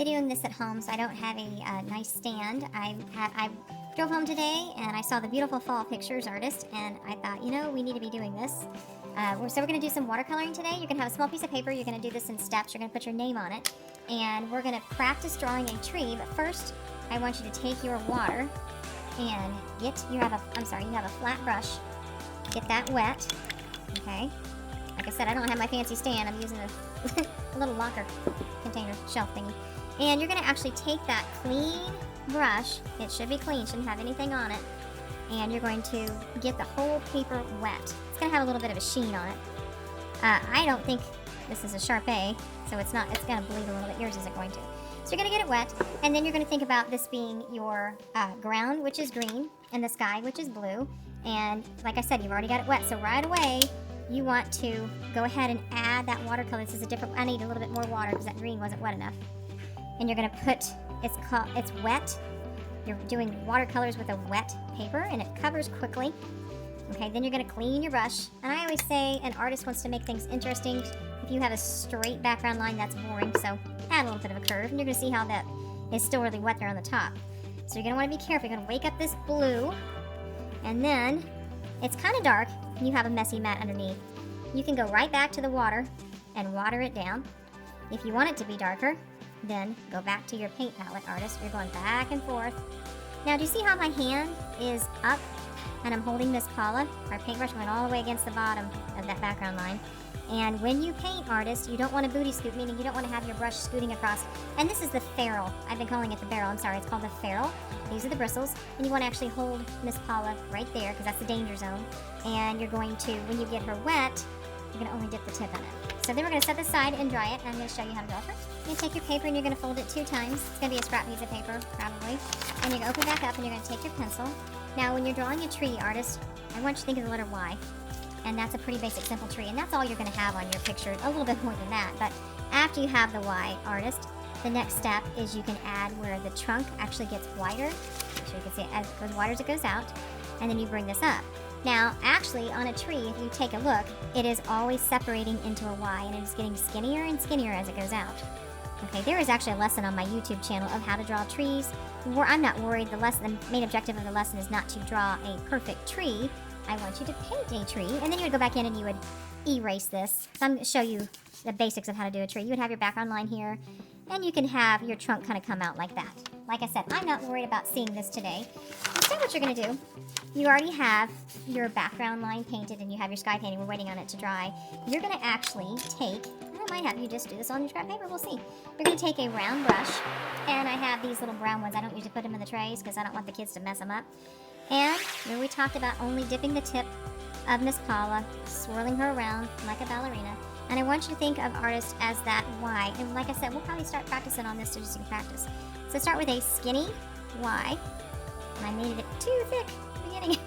videoing this at home, so I don't have a nice stand. I drove home today and I saw the beautiful fall pictures artist, and I thought, you know, we need to be doing this. So we're going to do some watercoloring today. You're going to have a small piece of paper. You're going to do this in steps. You're going to put your name on it, and we're going to practice drawing a tree. But first, I want you to take your water and you have a flat brush. Get that wet. Okay. Like I said, I don't have my fancy stand. I'm using a little locker container shelf thingy. And you're going to actually take that clean brush. It should be clean, shouldn't have anything on it. And you're going to get the whole paper wet. It's going to have a little bit of a sheen on it. I don't think this is a Sharpie, so it's going to bleed a little bit. Yours isn't going to. So you're going to get it wet, and then you're going to think about this being your ground, which is green, and the sky, which is blue. And like I said, you've already got it wet, so right away, you want to go ahead and add that watercolor. This is I need a little bit more water because that green wasn't wet enough. And you're going to put, it's wet. You're doing watercolors with a wet paper, and it covers quickly. Okay, then you're going to clean your brush. And I always say an artist wants to make things interesting. If you have a straight background line, that's boring, so add a little bit of a curve, and you're going to see how that is still really wet there on the top. So you're going to want to be careful. You're going to wake up this blue, and then it's kind of dark, and you have a messy mat underneath. You can go right back to the water and water it down. If you want it to be darker, then go back to your paint palette, artist. You're going back and forth. Now, do you see how my hand is up and I'm holding Miss Paula? Our paintbrush went all the way against the bottom of that background line. And when you paint, artist, you don't want to booty scoot, meaning you don't want to have your brush scooting across. And this is the ferrule. I've been calling it the barrel. I'm sorry, it's called the ferrule. These are the bristles. And you want to actually hold Miss Paula right there, because that's the danger zone. And you're going to, when you get her wet, you're going to only dip the tip on it. So then we're going to set this aside and dry it, and I'm going to show you how to draw it first. You're going to take your paper and you're going to fold it 2 times. It's going to be a scrap piece of paper, probably. And you're going to open it back up and you're going to take your pencil. Now, when you're drawing a tree, artist, I want you to think of the letter Y. And that's a pretty basic, simple tree. And that's all you're going to have on your picture, a little bit more than that. But after you have the Y, artist, the next step is you can add where the trunk actually gets wider. Make sure you can see it as it goes wider as it goes out. And then you bring this up. Now, actually, on a tree, if you take a look, it is always separating into a Y, and it is getting skinnier and skinnier as it goes out. Okay, there is actually a lesson on my YouTube channel of how to draw trees. Where I'm not worried. The main objective of the lesson is not to draw a perfect tree. I want you to paint a tree, and then you would go back in and you would erase this. So I'm going to show you the basics of how to do a tree. You would have your background line here, and you can have your trunk kind of come out like that. Like I said, I'm not worried about seeing this today. Instead, what you're going to do, you already have your background line painted, and you have your sky painting. We're waiting on it to dry. You're going to actually take, I might have you just do this on your scrap paper. We'll see. You're going to take a round brush, and I have these little brown ones. I don't usually put them in the trays because I don't want the kids to mess them up. And here we talked about only dipping the tip of Miss Paula, swirling her around like a ballerina. And I want you to think of artist as that Y. And like I said, we'll probably start practicing on this so just you can practice. So start with a skinny Y. And I made it too thick at the beginning.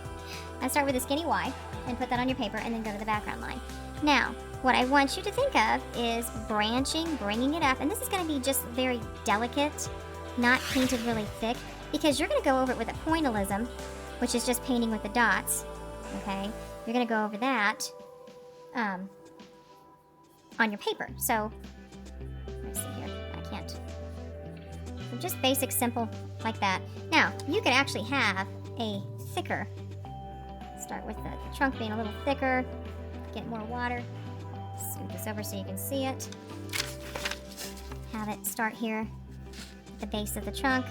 I start with a skinny Y and put that on your paper and then go to the background line. Now, what I want you to think of is branching, bringing it up. And this is going to be just very delicate, not painted really thick, because you're going to go over it with a pointillism, which is just painting with the dots. Okay? You're going to go over that on your paper. So, let's see here. I can't. So just basic, simple, like that. Now, you could actually have a thicker. Start with the trunk being a little thicker. Get more water. Scoot this over so you can see it. Have it start here at the base of the trunk.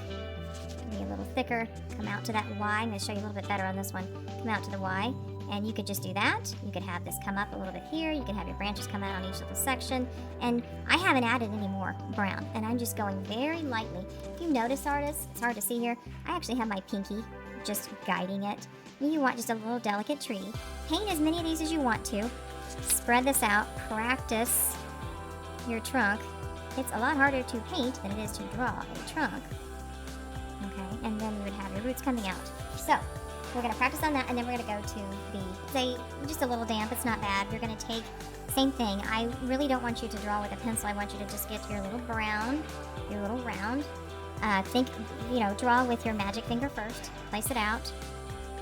Be a little thicker. Come out to that Y. I'm going to show you a little bit better on this one. Come out to the Y. And you could just do that. You could have this come up a little bit here. You can have your branches come out on each little section. And I haven't added any more brown. And I'm just going very lightly. If you notice, artists, it's hard to see here. I actually have my pinky just guiding it. You want just a little delicate tree. Paint as many of these as you want to. Spread this out. Practice your trunk. It's a lot harder to paint than it is to draw a trunk. Okay, and then you would have your roots coming out. So, we're going to practice on that, and then we're going to go to just a little damp. It's not bad. You're going to take, same thing. I really don't want you to draw with a pencil. I want you to just get your little brown, your little round. Draw with your magic finger first. Place it out.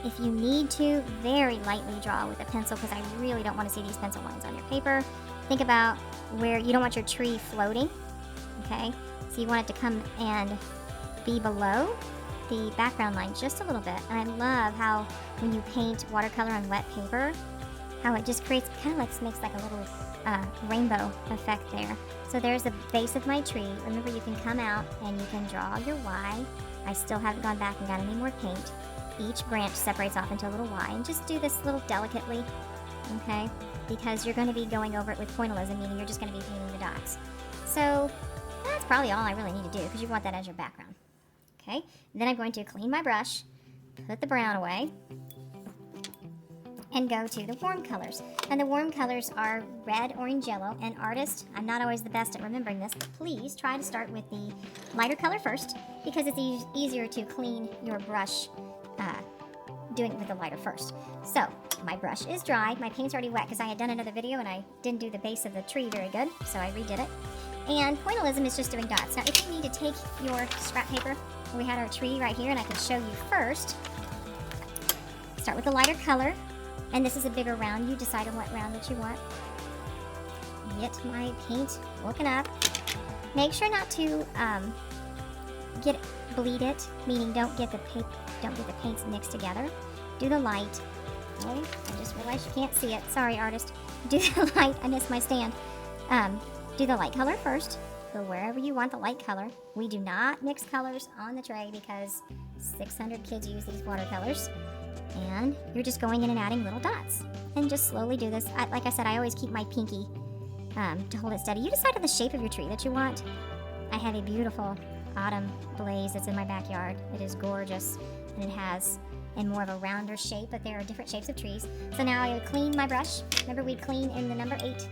If you need to, very lightly draw with a pencil, because I really don't want to see these pencil lines on your paper. Think about where you don't want your tree floating. okay? So you want it to come and be below the background line just a little bit. And I love how when you paint watercolor on wet paper, how it just creates, kind of like makes like a little rainbow effect there. So there's the base of my tree. Remember, you can come out and you can draw your Y. I still haven't gone back and got any more paint. Each branch separates off into a little Y, and just do this little delicately, okay? Because you're going to be going over it with pointillism, meaning you're just going to be painting the dots. So that's probably all I really need to do, because you want that as your background. Okay, then I'm going to clean my brush, put the brown away, and go to the warm colors. And the warm colors are red, orange, yellow. And artist, I'm not always the best at remembering this, but please try to start with the lighter color first, because it's easier to clean your brush doing it with the lighter first. So my brush is dry. My paint's already wet because I had done another video and I didn't do the base of the tree very good, so I redid it. And pointillism is just doing dots. Now, if you need to take your scrap paper, we had our tree right here, and I can show you first. Start with the lighter color, and this is a bigger round. You decide on what round that you want. Get my paint working up. Make sure not to bleed it, meaning don't get the paints mixed together. Do the light. Okay, I just realized you can't see it. Sorry, artist. Do the light. I missed my stand. Do the light color first. Go wherever you want the light color. We do not mix colors on the tray because 600 kids use these watercolors. And you're just going in and adding little dots. And just slowly do this. Like I said, I always keep my pinky to hold it steady. You decide on the shape of your tree that you want. I have a beautiful autumn blaze that's in my backyard. It is gorgeous, and it has in more of a rounder shape, but there are different shapes of trees. So now I would clean my brush. Remember, we'd clean in the number 8. If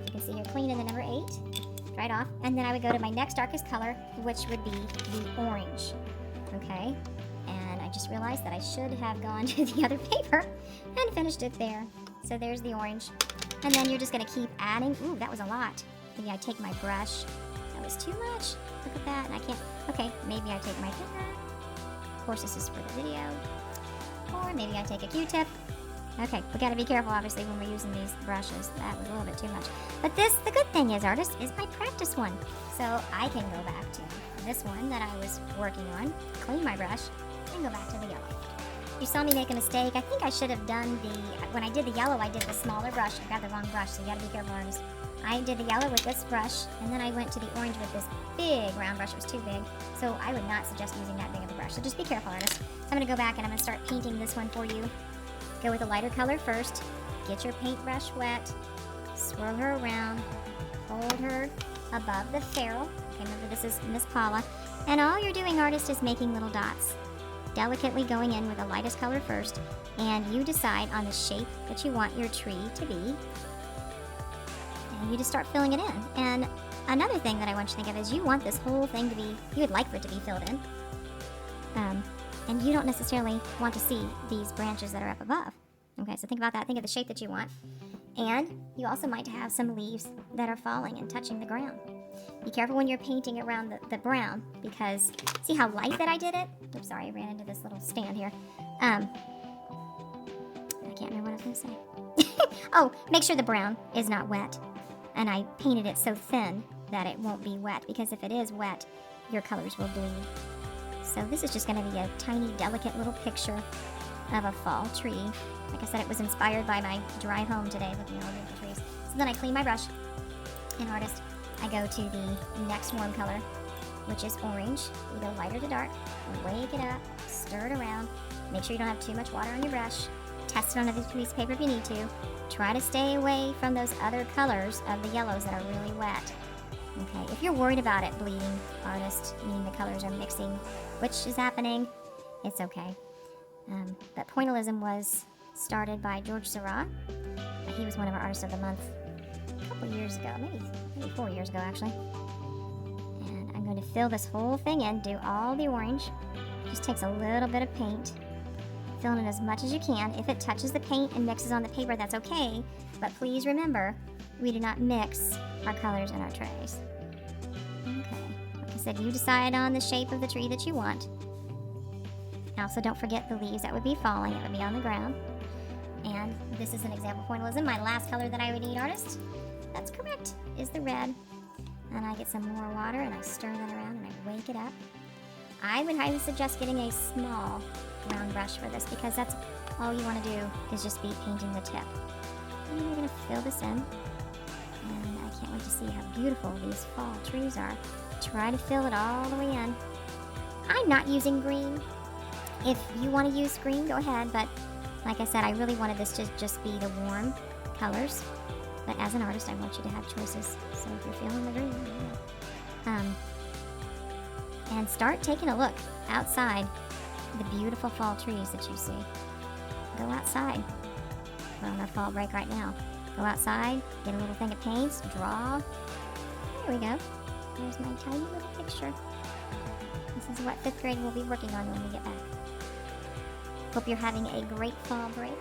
you can see here, clean in the number 8. Dry it off, and then I would go to my next darkest color, which would be the orange. Okay, and I just realized that I should have gone to the other paper and finished it there. So there's the orange, and then you're just gonna keep adding. Ooh, that was a lot. Maybe I take my brush. That was too much. Look at that, and I can't. Okay, maybe I take my finger. Of course, this is for the video. Or maybe I take a Q-tip. Okay, we gotta be careful, obviously, when we're using these brushes. That was a little bit too much. But the good thing is, artist, is my practice one. So I can go back to this one that I was working on, clean my brush, and go back to the yellow. You saw me make a mistake. I think I should have done when I did the yellow, I did the smaller brush. I got the wrong brush, so you gotta be careful, artist. I did the yellow with this brush, and then I went to the orange with this big round brush. It was too big, so I would not suggest using that big of a brush. So just be careful, artist. So I'm gonna go back and I'm gonna start painting this one for you. Go with a lighter color first. Get your paintbrush wet. Swirl her around. Hold her above the ferrule. Okay, remember this is Miss Paula. And all you're doing, artist, is making little dots. Delicately going in with the lightest color first. And you decide on the shape that you want your tree to be. And you just start filling it in. And another thing that I want you to think of is you want this whole thing to be, you would like for it to be filled in. And you don't necessarily want to see these branches that are up above. Okay, so think about that. Think of the shape that you want. And you also might have some leaves that are falling and touching the ground. Be careful when you're painting around the brown, because see how light that I did it? Oops, sorry, I ran into this little stand here. I can't remember what I was going to say. Oh, make sure the brown is not wet. And I painted it so thin that it won't be wet, because if it is wet, your colors will bleed. So this is just going to be a tiny, delicate little picture of a fall tree. Like I said, it was inspired by my drive home today, looking at all the beautiful trees. So then I clean my brush, and artist, I go to the next warm color, which is orange. You go lighter to dark, wake it up, stir it around. Make sure you don't have too much water on your brush. Test it on a piece of paper if you need to. Try to stay away from those other colors of the yellows that are really wet. Okay, if you're worried about it bleeding, artist, meaning the colors are mixing, which is happening, it's okay. But pointillism was started by George Seurat. He was one of our Artists of the Month a couple years ago, maybe 4 years ago actually. And I'm going to fill this whole thing in, do all the orange. Just takes a little bit of paint. Fill in as much as you can. If it touches the paint and mixes on the paper, that's okay. But please remember, we do not mix our colors in our trays. Okay, like I said, you decide on the shape of the tree that you want. Also, don't forget the leaves that would be falling, that would be on the ground. And this is an example pointillism. My last color that I would need, artist, that's correct, is the red. And I get some more water and I stir that around and I wake it up. I would highly suggest getting a small round brush for this because that's all you want to do is just be painting the tip. And you're going to fill this in. And I can't wait to see how beautiful these fall trees are. Try to fill it all the way in. I'm not using green. If you want to use green, go ahead. But like I said, I really wanted this to just be the warm colors. But as an artist, I want you to have choices. So if you're feeling the green, and start taking a look outside the beautiful fall trees that you see. Go outside. We're on our fall break right now. Go outside, get a little thing of paints, draw. There we go. There's my tiny little picture. This is what 5th grade will be working on when we get back. Hope you're having a great fall break.